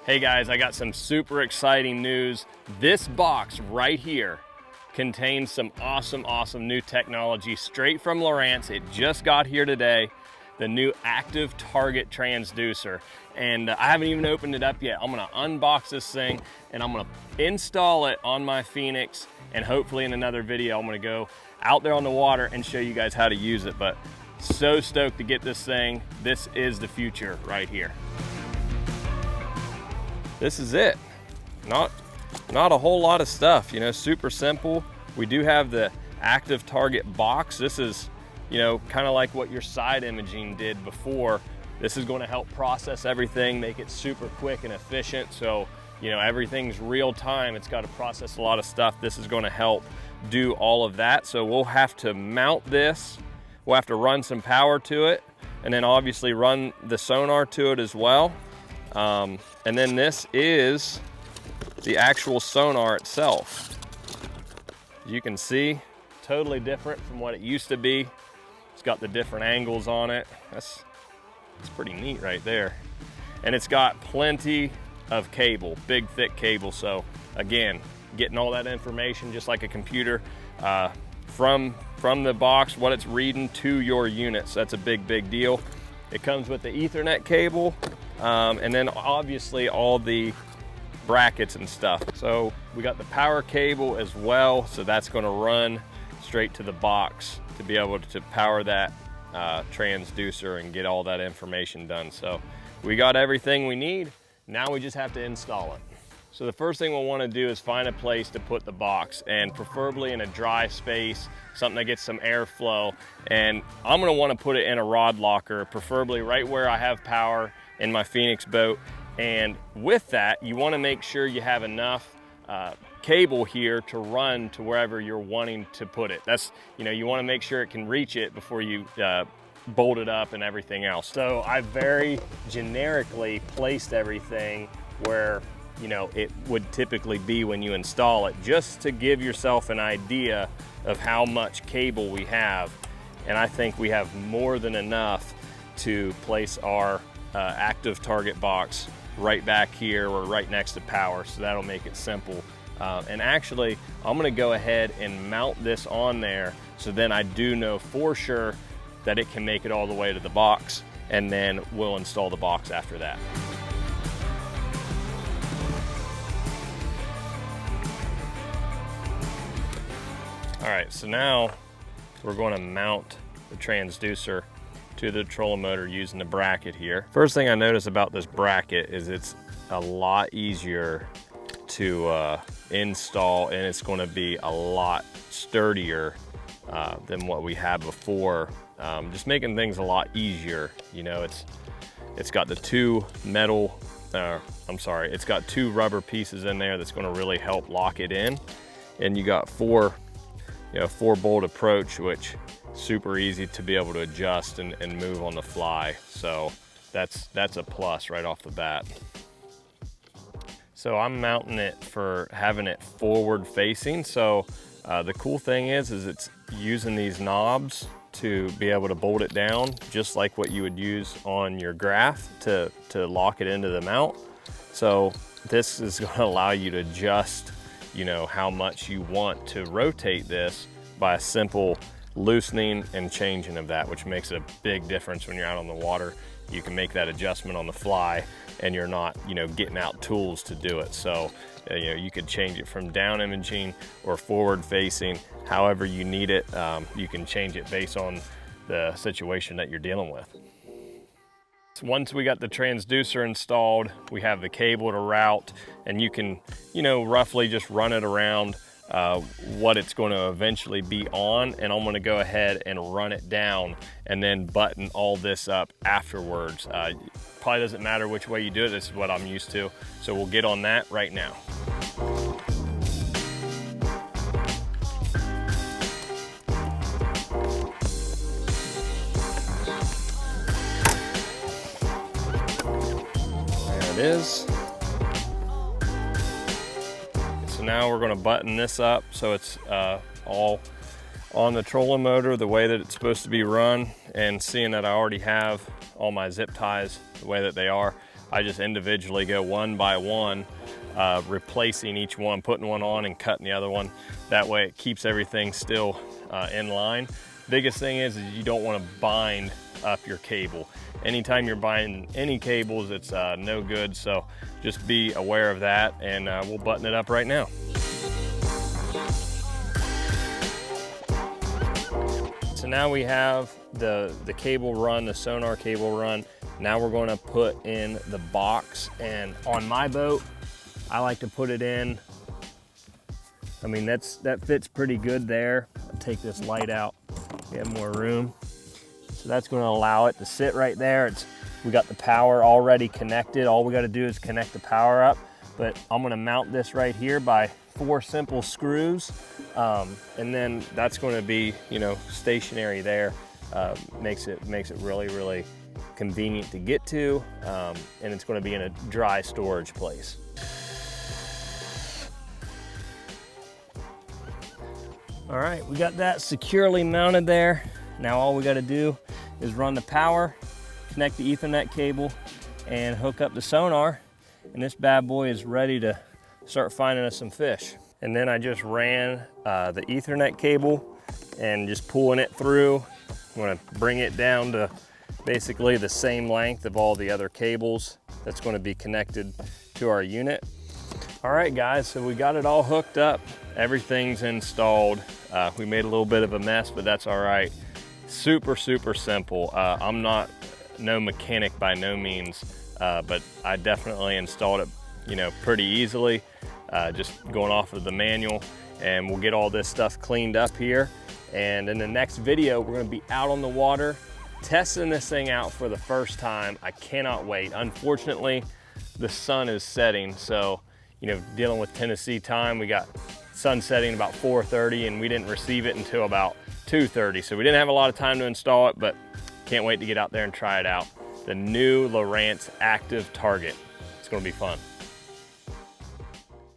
Hey guys, I got some super exciting news. This box right here contains some awesome new technology straight from Lowrance. It just got here today, the new active target transducer. And I haven't even opened it up yet. I'm gonna unbox this thing and I'm gonna install it on my Phoenix, and hopefully in another video I'm gonna go out there on the water and show you guys how to use it. But so stoked to get this thing. This is the future right here. This is it. Not a whole lot of stuff, you know, super simple. We do have the active target box. This is, you know, kind of like what your side imaging did before. This is going to help process everything, make it super quick and efficient. So, you know, everything's real time. It's got to process a lot of stuff. This is going to help do all of that. So we'll have to mount this. We'll have to run some power to it, and then obviously run the sonar to it as well. And then this is the actual sonar itself. You can see, totally different from what it used to be. It's got the different angles on it. That's pretty neat right there. And it's got plenty of cable, big thick cable. So again, getting all that information just like a computer from the box, what it's reading to your units. That's a big deal. It comes with the Ethernet cable, and then obviously all the brackets and stuff. So we got the power cable as well, so that's going to run straight to the box to be able to power that transducer and get all that information done. So we got everything we need. Now we just have to install it. So the first thing we'll want to do is find a place to put the box, and preferably in a dry space, something that gets some airflow. And I'm going to want to put it in a rod locker, preferably right where I have power in my Phoenix boat. And with that, you want to make sure you have enough cable here to run to wherever you're wanting to put it. That's, you know, you want to make sure it can reach it before you bolt it up and everything else. So I very generically placed everything where, you know, it would typically be when you install it, just to give yourself an idea of how much cable we have. And I think we have more than enough to place our active target box right back here or right next to power, so that'll make it simple. And actually, I'm gonna go ahead and mount this on there, so then I do know for sure that it can make it all the way to the box, and then we'll install the box after that. All right, so now we're going to mount the transducer to the trolling motor using the bracket here. First thing I notice about this bracket is it's a lot easier to install, and it's going to be a lot sturdier than what we had before. Just making things a lot easier. You know, it's got the two metal, it's got two rubber pieces in there that's going to really help lock it in, and you got four bolt approach, which super easy to be able to adjust and move on the fly. So that's a plus right off the bat. So I'm mounting it for having it forward facing. So the cool thing is it's using these knobs to be able to bolt it down, just like what you would use on your graph to lock it into the mount. So this is going to allow you to adjust, you know, how much you want to rotate this by a simple loosening and changing of that, which makes a big difference when you're out on the water. You can make that adjustment on the fly, and you're not, you know, getting out tools to do it. So, you know, you could change it from down imaging or forward facing, however you need it. You can change it based on the situation that you're dealing with. Once we got the transducer installed, we have the cable to route, and you can, you know, roughly just run it around what it's going to eventually be on, and I'm going to go ahead and run it down and then button all this up afterwards. Probably doesn't matter which way you do it. This is what I'm used to, so we'll get on that right now. There it is. So now we're going to button this up so it's all on the trolling motor the way that it's supposed to be run. And seeing that I already have all my zip ties the way that they are, I just individually go one by one, replacing each one, putting one on and cutting the other one. That way it keeps everything still in line. Biggest thing is you don't want to bind up your cable. Anytime you're buying any cables, it's no good, so just be aware of that, and we'll button it up right now. So now we have the cable run, the sonar cable run. Now we're going to put in the box, and on my boat, I like to put it in. I mean, that fits pretty good there. I'll take this light out, we have more room. So that's going to allow it to sit right there. We got the power already connected. All we got to do is connect the power up, but I'm going to mount this right here by 4 simple screws. And then that's going to be, you know, stationary there. Makes it really, really convenient to get to. And it's going to be in a dry storage place. All right, we got that securely mounted there. Now all we got to do is run the power, connect the Ethernet cable, and hook up the sonar, and this bad boy is ready to start finding us some fish. And then I just ran the Ethernet cable and just pulling it through. I'm gonna bring it down to basically the same length of all the other cables that's gonna be connected to our unit. All right, guys, so we got it all hooked up. Everything's installed. We made a little bit of a mess, but that's all right. Super, super simple. I'm no mechanic by no means, but I definitely installed it, you know, pretty easily, just going off of the manual. And we'll get all this stuff cleaned up here. And in the next video, we're gonna be out on the water, testing this thing out for the first time. I cannot wait. Unfortunately, the sun is setting, so, you know, dealing with Tennessee time, we got sun setting about 4:30, and we didn't receive it until about 2:30. So we didn't have a lot of time to install it, but can't wait to get out there and try it out. The new Lowrance active target. It's gonna be fun.